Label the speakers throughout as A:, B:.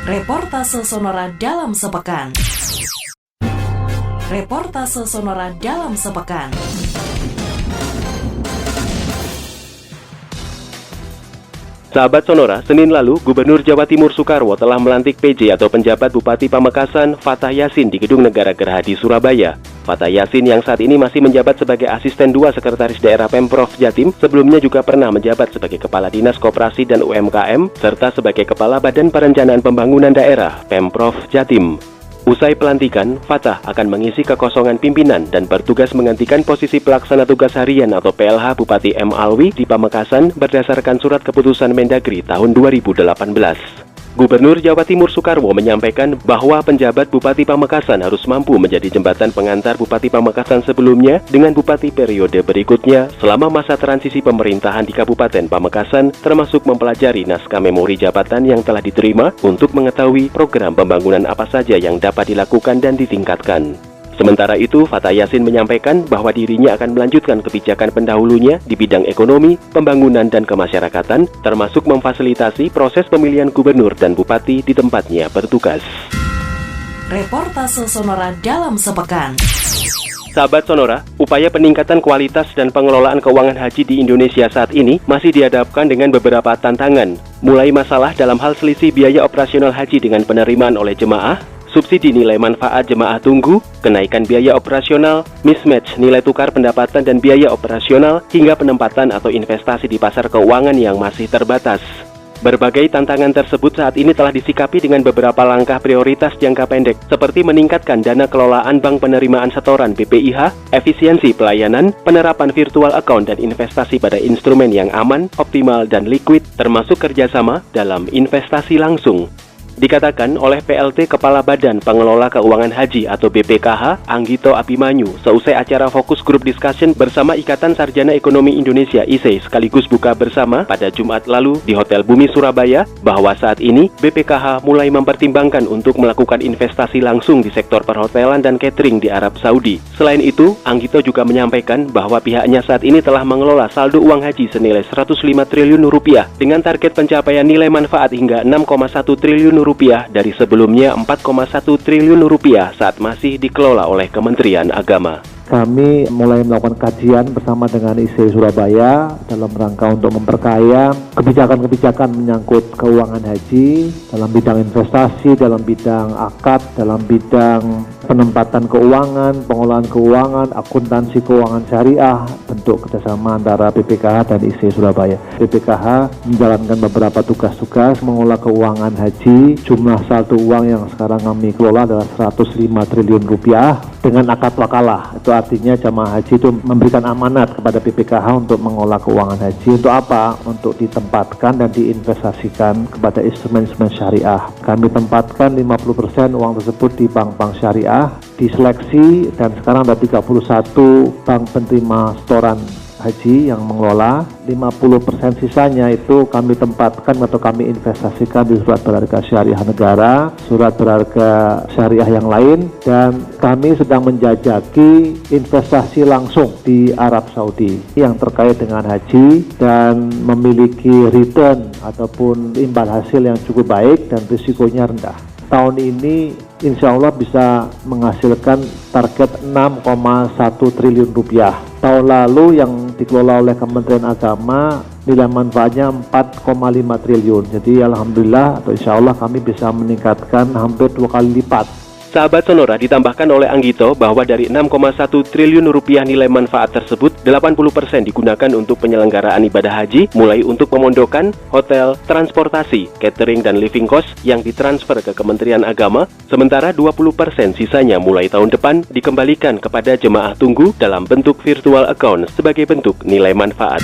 A: Reportase Sonora dalam sepekan. Reportase Sonora dalam sepekan.
B: Sahabat Sonora, Senin lalu, Gubernur Jawa Timur Soekarwo telah melantik PJ atau penjabat Bupati Pamekasan Fathah Yassin di Gedung Negara Gerahadi, Surabaya. Fathah Yassin yang saat ini masih menjabat sebagai Asisten 2 Sekretaris Daerah Pemprov Jatim, sebelumnya juga pernah menjabat sebagai Kepala Dinas Koperasi dan UMKM, serta sebagai Kepala Badan Perencanaan Pembangunan Daerah Pemprov Jatim. Usai pelantikan, Fathah akan mengisi kekosongan pimpinan dan bertugas menggantikan posisi pelaksana tugas harian atau PLH Bupati M. Alwi di Pamekasan berdasarkan surat keputusan Mendagri tahun 2018. Gubernur Jawa Timur Soekarwo menyampaikan bahwa penjabat Bupati Pamekasan harus mampu menjadi jembatan pengantar Bupati Pamekasan sebelumnya dengan Bupati periode berikutnya selama masa transisi pemerintahan di Kabupaten Pamekasan, termasuk mempelajari naskah memori jabatan yang telah diterima untuk mengetahui program pembangunan apa saja yang dapat dilakukan dan ditingkatkan. Sementara itu, Fathah Yassin menyampaikan bahwa dirinya akan melanjutkan kebijakan pendahulunya di bidang ekonomi, pembangunan, dan kemasyarakatan, termasuk memfasilitasi proses pemilihan gubernur dan bupati di tempatnya bertugas.
A: Reportase Sonora dalam sepekan.
B: Sahabat Sonora, upaya peningkatan kualitas dan pengelolaan keuangan haji di Indonesia saat ini masih dihadapkan dengan beberapa tantangan, mulai masalah dalam hal selisih biaya operasional haji dengan penerimaan oleh jemaah, subsidi nilai manfaat jemaah tunggu, kenaikan biaya operasional, mismatch nilai tukar pendapatan dan biaya operasional, hingga penempatan atau investasi di pasar keuangan yang masih terbatas. Berbagai tantangan tersebut saat ini telah disikapi dengan beberapa langkah prioritas jangka pendek, seperti meningkatkan dana kelolaan bank penerimaan setoran BPIH, efisiensi pelayanan, penerapan virtual account dan investasi pada instrumen yang aman, optimal, dan liquid, termasuk kerjasama dalam investasi langsung. Dikatakan oleh PLT Kepala Badan Pengelola Keuangan Haji atau BPKH, Anggito Abimanyu, seusai acara Fokus Group Discussion bersama Ikatan Sarjana Ekonomi Indonesia ISE sekaligus buka bersama pada Jumat lalu di Hotel Bumi Surabaya, bahwa saat ini BPKH mulai mempertimbangkan untuk melakukan investasi langsung di sektor perhotelan dan catering di Arab Saudi. Selain itu, Anggito juga menyampaikan bahwa pihaknya saat ini telah mengelola saldo uang haji senilai 105 triliun rupiah dengan target pencapaian nilai manfaat hingga 6,1 triliun rupiah dari sebelumnya 4,1 triliun rupiah saat masih dikelola oleh Kementerian Agama.
C: Kami mulai melakukan kajian bersama dengan ISE Surabaya dalam rangka untuk memperkaya kebijakan-kebijakan menyangkut keuangan haji dalam bidang investasi, dalam bidang akad, dalam bidang penempatan keuangan, pengelolaan keuangan, akuntansi keuangan syariah, bentuk kerjasama antara BPKH dan ISE Surabaya. BPKH menjalankan beberapa tugas-tugas mengelola keuangan haji. Jumlah saldo uang yang sekarang kami kelola adalah 105 triliun rupiah dengan akad wakalah. Itu artinya jamaah haji itu memberikan amanat kepada BPKH untuk mengelola keuangan haji. Untuk apa? Untuk ditempatkan dan diinvestasikan kepada instrumen-instrumen syariah. Kami tempatkan 50% uang tersebut di bank-bank syariah, diseleksi, dan sekarang ada 31 bank penerima setoran haji yang mengelola. 50% sisanya itu kami tempatkan atau kami investasikan di surat berharga syariah negara, surat berharga syariah yang lain, dan kami sedang menjajaki investasi langsung di Arab Saudi yang terkait dengan haji dan memiliki return ataupun imbal hasil yang cukup baik dan risikonya rendah. Tahun ini insya Allah bisa menghasilkan target 6,1 triliun rupiah. Tahun lalu yang dikelola oleh Kementerian Agama nilai manfaatnya 4,5 triliun. Jadi alhamdulillah atau insya Allah kami bisa meningkatkan hampir 2 kali lipat.
B: Sahabat Sonora, ditambahkan oleh Anggito bahwa dari 6,1 triliun rupiah nilai manfaat tersebut, 80% digunakan untuk penyelenggaraan ibadah haji, mulai untuk pemondokan, hotel, transportasi, catering, dan living cost yang ditransfer ke Kementerian Agama, sementara 20% sisanya mulai tahun depan dikembalikan kepada jemaah tunggu dalam bentuk virtual account sebagai bentuk nilai manfaat.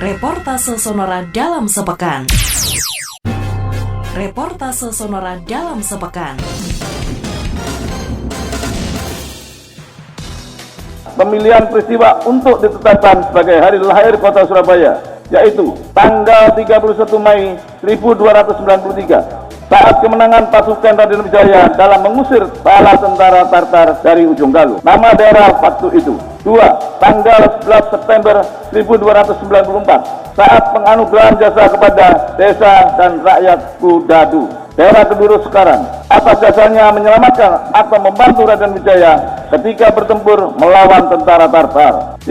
A: Reportase Sonora dalam sepekan. Reportase Sonora dalam sepekan.
D: Pemilihan peristiwa untuk ditetapkan sebagai hari lahir kota Surabaya, yaitu tanggal 31 Mei 1293, saat kemenangan pasukan Raden Wijaya dalam mengusir bala tentara Tartar dari ujung Galuh. Nama daerah waktu itu. 2. Tanggal 11 September 1294, saat penganugerahan jasa kepada desa dan rakyat Kudadu. daerah Keduru sekarang atas jasanya menyelamatkan atau membantu Raden Wijaya ketika bertempur melawan tentara Tartar. 3.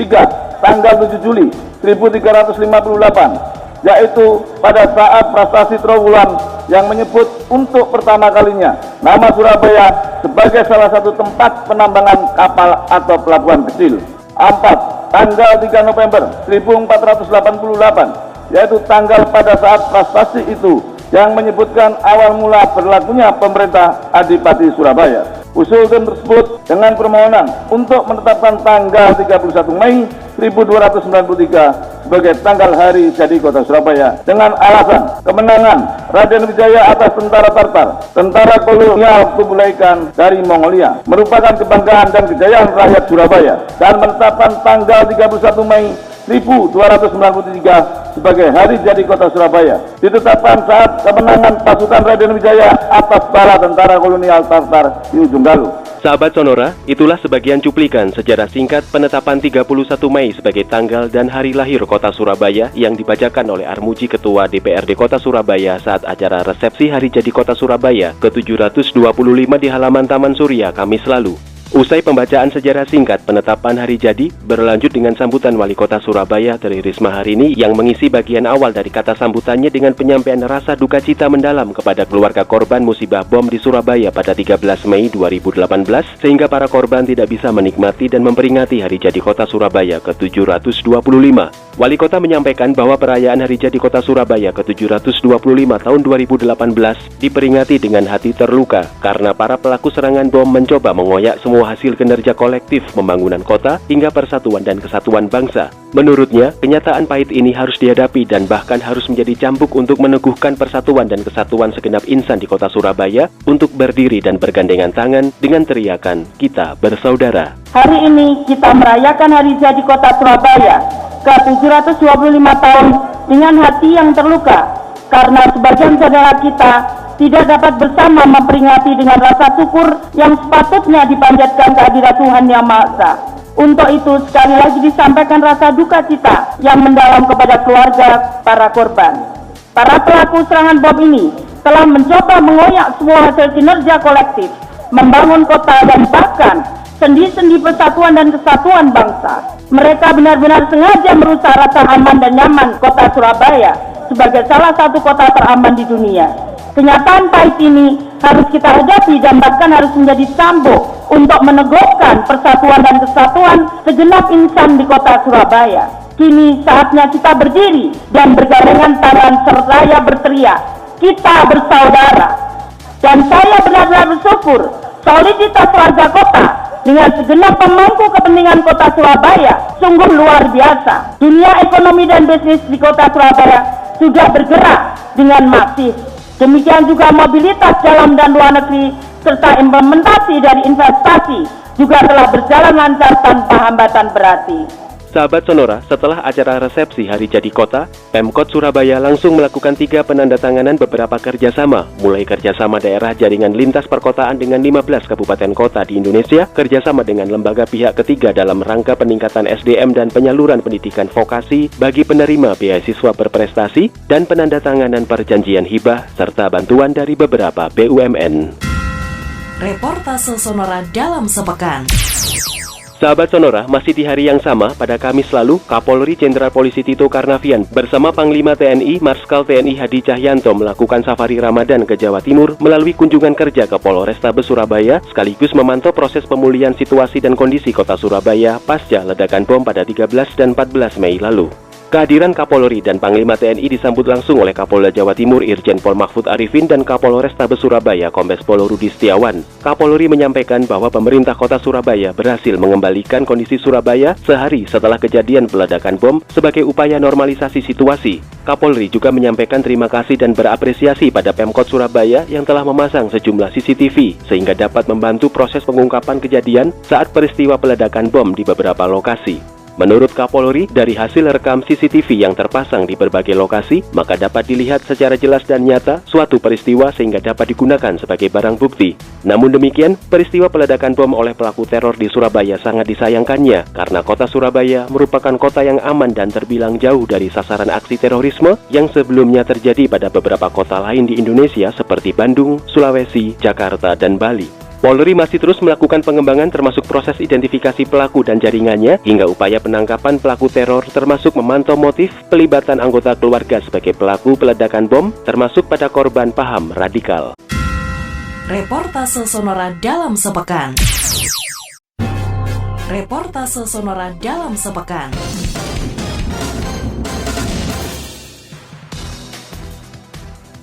D: Tanggal 7 Juli 1358 yaitu pada saat prestasi Trowulan yang menyebut untuk pertama kalinya nama Surabaya sebagai salah satu tempat penambangan kapal atau pelabuhan kecil. 4. Tanggal 3 November 1488 yaitu tanggal pada saat prestasi itu yang menyebutkan awal mula berlakunya pemerintah Adipati Surabaya. Usul tersebut dengan permohonan untuk menetapkan tanggal 31 Mei 1293 sebagai tanggal hari jadi Kota Surabaya dengan alasan kemenangan Raden Wijaya atas tentara Tartar, tentara kolonial Kublai-Khan dari Mongolia, merupakan kebanggaan dan kejayaan rakyat Surabaya, dan menetapkan tanggal 31 Mei 1293 sebagai hari jadi Kota Surabaya ditetapkan saat kemenangan pasukan Raden Wijaya atas bala tentara kolonial Tartar di ujung Galuh.
B: Sahabat Sonora, itulah sebagian cuplikan sejarah singkat penetapan 31 Mei sebagai tanggal dan hari lahir Kota Surabaya yang dibacakan oleh Armuji Ketua DPRD Kota Surabaya saat acara resepsi Hari Jadi Kota Surabaya ke-725 di halaman Taman Surya Kamis lalu. Usai pembacaan sejarah singkat penetapan hari jadi, berlanjut dengan sambutan Wali Kota Surabaya Tri Risma hari ini yang mengisi bagian awal dari kata sambutannya dengan penyampaian rasa duka cita mendalam kepada keluarga korban musibah bom di Surabaya pada 13 Mei 2018 sehingga para korban tidak bisa menikmati dan memperingati Hari Jadi Kota Surabaya ke-725. Wali Kota menyampaikan bahwa perayaan Hari Jadi Kota Surabaya ke-725 tahun 2018 diperingati dengan hati terluka karena para pelaku serangan bom mencoba mengoyak semua hasil kinerja kolektif pembangunan kota hingga persatuan dan kesatuan bangsa. Menurutnya, kenyataan pahit ini harus dihadapi dan bahkan harus menjadi cambuk untuk meneguhkan persatuan dan kesatuan segenap insan di Kota Surabaya untuk berdiri dan bergandengan tangan dengan teriakan, "Kita bersaudara."
E: Hari ini kita merayakan Hari Jadi Kota Surabaya ke-725 tahun dengan hati yang terluka karena sebagian saudara kita tidak dapat bersama memperingati dengan rasa syukur yang sepatutnya dipanjatkan kehadirat Tuhan Yang Maha Esa. Untuk itu sekali lagi disampaikan rasa duka cita yang mendalam kepada keluarga para korban. Para pelaku serangan bom ini telah mencoba mengoyak semua hasil kinerja kolektif, membangun kota dan bahkan sendi-sendi persatuan dan kesatuan bangsa. Mereka benar-benar sengaja merusak rasa aman dan nyaman Kota Surabaya sebagai salah satu kota teraman di dunia. Kenyataan pahit ini harus kita hadapi dan bahkan harus menjadi cambuk untuk meneguhkan persatuan dan kesatuan segenap insan di Kota Surabaya. Kini saatnya kita berdiri dan bergandengan tangan seraya berteriak, "Kita bersaudara." Dan saya benar-benar bersyukur soliditas warga kota dengan segenap pemangku kepentingan Kota Surabaya sungguh luar biasa. Dunia ekonomi dan bisnis di Kota Surabaya sudah bergerak dengan masif. Demikian juga mobilitas dalam dan luar negeri serta implementasi dari investasi juga telah berjalan lancar tanpa hambatan berarti.
B: Sahabat Sonora, setelah acara resepsi Hari Jadi Kota, Pemkot Surabaya langsung melakukan 3 penandatanganan beberapa kerjasama, mulai kerjasama daerah jaringan lintas perkotaan dengan 15 kabupaten kota di Indonesia, kerjasama dengan lembaga pihak ketiga dalam rangka peningkatan SDM dan penyaluran pendidikan vokasi bagi penerima beasiswa berprestasi, dan penandatanganan perjanjian hibah, serta bantuan dari beberapa BUMN.
A: Reportase Sonora dalam sepekan.
B: Sahabat Sonora, masih di hari yang sama, pada Kamis lalu, Kapolri Jenderal Polisi Tito Karnavian bersama Panglima TNI Marskal TNI Hadi Cahyanto melakukan safari Ramadan ke Jawa Timur melalui kunjungan kerja ke Polrestabes Surabaya sekaligus memantau proses pemulihan situasi dan kondisi Kota Surabaya pasca ledakan bom pada 13 dan 14 Mei lalu. Kehadiran Kapolri dan Panglima TNI disambut langsung oleh Kapolda Jawa Timur Irjen Pol Mahfud Arifin dan Kapolrestabes Surabaya Kombes Pol Rudi Setiawan. Kapolri menyampaikan bahwa pemerintah Kota Surabaya berhasil mengembalikan kondisi Surabaya sehari setelah kejadian peledakan bom sebagai upaya normalisasi situasi. Kapolri juga menyampaikan terima kasih dan berapresiasi pada Pemkot Surabaya yang telah memasang sejumlah CCTV sehingga dapat membantu proses pengungkapan kejadian saat peristiwa peledakan bom di beberapa lokasi. Menurut Kapolri, dari hasil rekam CCTV yang terpasang di berbagai lokasi, maka dapat dilihat secara jelas dan nyata suatu peristiwa sehingga dapat digunakan sebagai barang bukti. Namun demikian, peristiwa peledakan bom oleh pelaku teror di Surabaya sangat disayangkannya karena kota Surabaya merupakan kota yang aman dan terbilang jauh dari sasaran aksi terorisme yang sebelumnya terjadi pada beberapa kota lain di Indonesia seperti Bandung, Sulawesi, Jakarta, dan Bali. Polri masih terus melakukan pengembangan termasuk proses identifikasi pelaku dan jaringannya hingga upaya penangkapan pelaku teror termasuk memantau motif pelibatan anggota keluarga sebagai pelaku peledakan bom termasuk pada korban paham radikal.
A: Reportase Sonora dalam sepekan. Reportase Sonora dalam sepekan.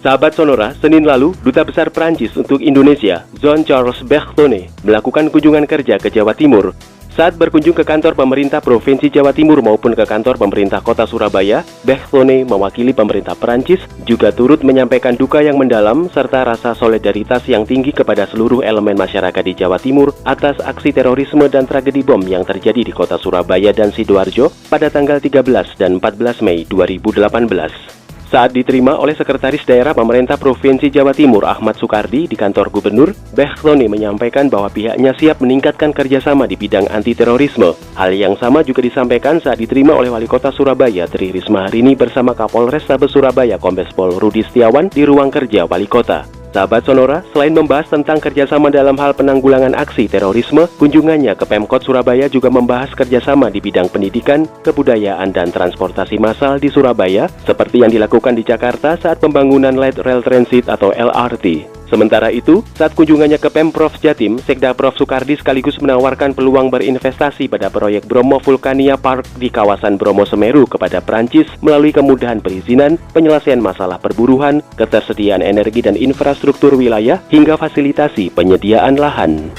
B: Sahabat Sonora, Senin lalu, Duta Besar Prancis untuk Indonesia, Jean-Charles Bertone, melakukan kunjungan kerja ke Jawa Timur. Saat berkunjung ke kantor pemerintah Provinsi Jawa Timur maupun ke kantor pemerintah kota Surabaya, Bertone mewakili pemerintah Prancis juga turut menyampaikan duka yang mendalam serta rasa solidaritas yang tinggi kepada seluruh elemen masyarakat di Jawa Timur atas aksi terorisme dan tragedi bom yang terjadi di kota Surabaya dan Sidoarjo pada tanggal 13 dan 14 Mei 2018. Saat diterima oleh Sekretaris Daerah Pemerintah Provinsi Jawa Timur Ahmad Sukardi di kantor Gubernur, Bertone menyampaikan bahwa pihaknya siap meningkatkan kerjasama di bidang anti-terorisme. Hal yang sama juga disampaikan saat diterima oleh Wali Kota Surabaya Tri Risma hari ini bersama Kapolrestabes Surabaya Kombes Pol Rudi Setiawan di ruang kerja Wali Kota. Sahabat Sonora, selain membahas tentang kerjasama dalam hal penanggulangan aksi terorisme, kunjungannya ke Pemkot Surabaya juga membahas kerjasama di bidang pendidikan, kebudayaan, dan transportasi massal di Surabaya, seperti yang dilakukan di Jakarta saat pembangunan Light Rail Transit atau LRT. Sementara itu, saat kunjungannya ke Pemprov Jatim, Sekda Prof Sukardi sekaligus menawarkan peluang berinvestasi pada proyek Bromo Vulcania Park di kawasan Bromo Semeru kepada Prancis melalui kemudahan perizinan, penyelesaian masalah perburuhan, ketersediaan energi dan infrastruktur wilayah, hingga fasilitasi penyediaan lahan.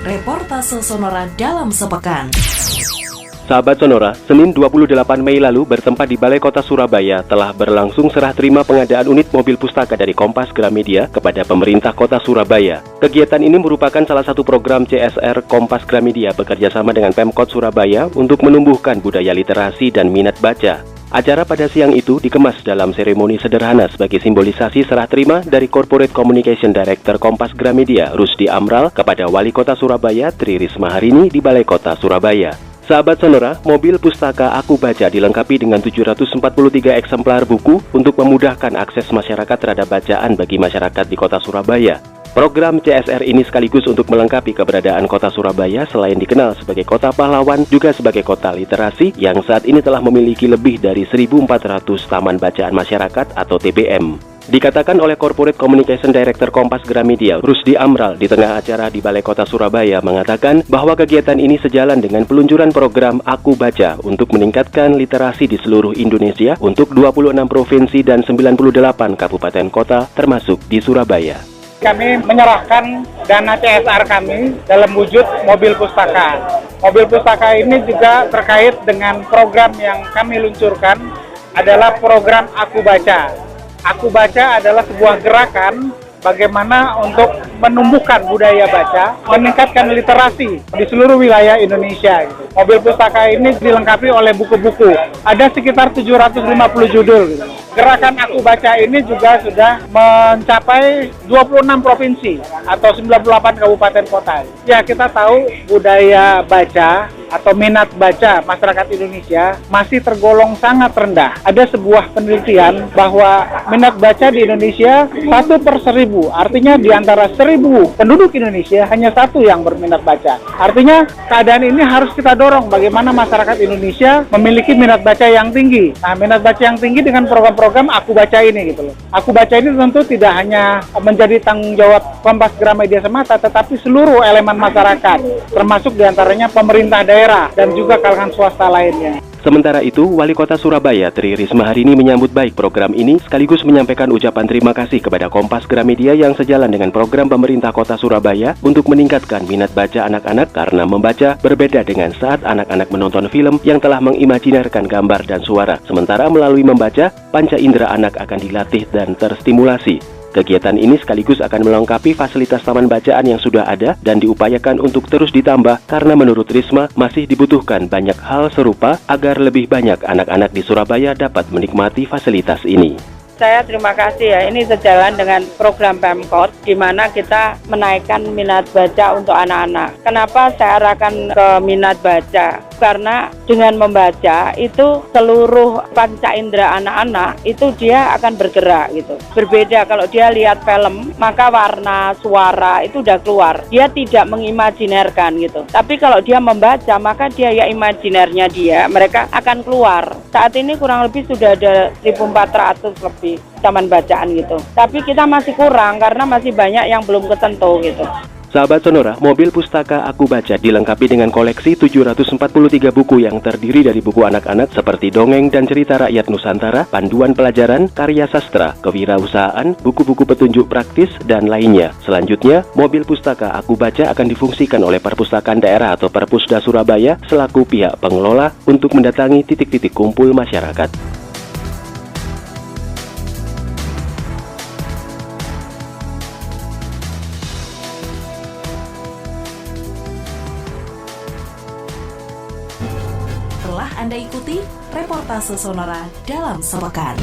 A: Reportase Sonora dalam sepekan.
B: Sahabat Sonora, Senin 28 Mei lalu bertempat di Balai Kota Surabaya telah berlangsung serah terima pengadaan unit mobil pustaka dari Kompas Gramedia kepada pemerintah kota Surabaya. Kegiatan ini merupakan salah satu program CSR Kompas Gramedia bekerjasama dengan Pemkot Surabaya untuk menumbuhkan budaya literasi dan minat baca. Acara pada siang itu dikemas dalam seremoni sederhana sebagai simbolisasi serah terima dari Corporate Communication Director Kompas Gramedia Rusdi Amral kepada Wali Kota Surabaya Tri Risma hari ini di Balai Kota Surabaya. Sahabat Sonora, mobil pustaka Aku Baca dilengkapi dengan 743 eksemplar buku untuk memudahkan akses masyarakat terhadap bacaan bagi masyarakat di kota Surabaya. Program CSR ini sekaligus untuk melengkapi keberadaan kota Surabaya selain dikenal sebagai kota pahlawan, juga sebagai kota literasi yang saat ini telah memiliki lebih dari 1.400 taman bacaan masyarakat atau TBM. Dikatakan oleh Corporate Communication Director Kompas Gramedia, Rusdi Amral, di tengah acara di Balai Kota Surabaya mengatakan bahwa kegiatan ini sejalan dengan peluncuran program Aku Baca untuk meningkatkan literasi di seluruh Indonesia untuk 26 provinsi dan 98 kabupaten kota termasuk di Surabaya.
F: Kami menyerahkan dana CSR kami dalam wujud mobil pustaka. Mobil pustaka ini juga terkait dengan program yang kami luncurkan adalah program Aku Baca. Aku Baca adalah sebuah gerakan bagaimana untuk menumbuhkan budaya baca, meningkatkan literasi di seluruh wilayah Indonesia. Mobil pustaka ini dilengkapi oleh buku-buku, ada sekitar 750 judul. Gerakan Aku Baca ini juga sudah mencapai 26 provinsi atau 98 kabupaten kota. Ya, kita tahu budaya baca atau minat baca masyarakat Indonesia masih tergolong sangat rendah. Ada sebuah penelitian bahwa minat baca di Indonesia 1/1000, artinya di antara 1000 penduduk Indonesia hanya 1 yang berminat baca. Artinya keadaan ini harus kita dorong bagaimana masyarakat Indonesia memiliki minat baca yang tinggi. Nah, minat baca yang tinggi dengan program-program Aku Baca ini gitu loh. Aku Baca ini tentu tidak hanya menjadi tanggung jawab Kompas Gramedia semata, tetapi seluruh elemen masyarakat, termasuk diantaranya pemerintah daerah dan juga kalangan swasta lainnya.
B: Sementara itu, Wali Kota Surabaya Tri Risma hari ini menyambut baik program ini sekaligus menyampaikan ucapan terima kasih kepada Kompas Gramedia yang sejalan dengan program pemerintah Kota Surabaya untuk meningkatkan minat baca anak-anak karena membaca berbeda dengan saat anak-anak menonton film yang telah mengimajinasikan gambar dan suara. Sementara melalui membaca, panca indera anak akan dilatih dan terstimulasi. Kegiatan ini sekaligus akan melengkapi fasilitas taman bacaan yang sudah ada dan diupayakan untuk terus ditambah karena menurut Risma masih dibutuhkan banyak hal serupa agar lebih banyak anak-anak di Surabaya dapat menikmati fasilitas ini.
E: Saya terima kasih ya, ini sejalan dengan program Pemkot di mana kita menaikkan minat baca untuk anak-anak. Kenapa saya arahkan ke minat baca? Karena dengan membaca itu seluruh panca indera anak-anak itu dia akan bergerak gitu. Berbeda kalau dia lihat film, maka warna, suara itu udah keluar. Dia tidak mengimajinerkan gitu. Tapi kalau dia membaca, maka dia ya imajinernya dia, mereka akan keluar. Saat ini kurang lebih sudah ada 1.400 lebih taman bacaan gitu. Tapi kita masih kurang karena masih banyak yang belum kesentuh gitu.
B: Sahabat Sonora, mobil pustaka Aku Baca dilengkapi dengan koleksi 743 buku yang terdiri dari buku anak-anak seperti dongeng dan cerita rakyat Nusantara, panduan pelajaran, karya sastra, kewirausahaan, buku-buku petunjuk praktis, dan lainnya. Selanjutnya, mobil pustaka Aku Baca akan difungsikan oleh Perpustakaan Daerah atau Perpusda Surabaya selaku pihak pengelola untuk mendatangi titik-titik kumpul masyarakat.
A: Telah Anda ikuti reportase Sonora dalam sepekan.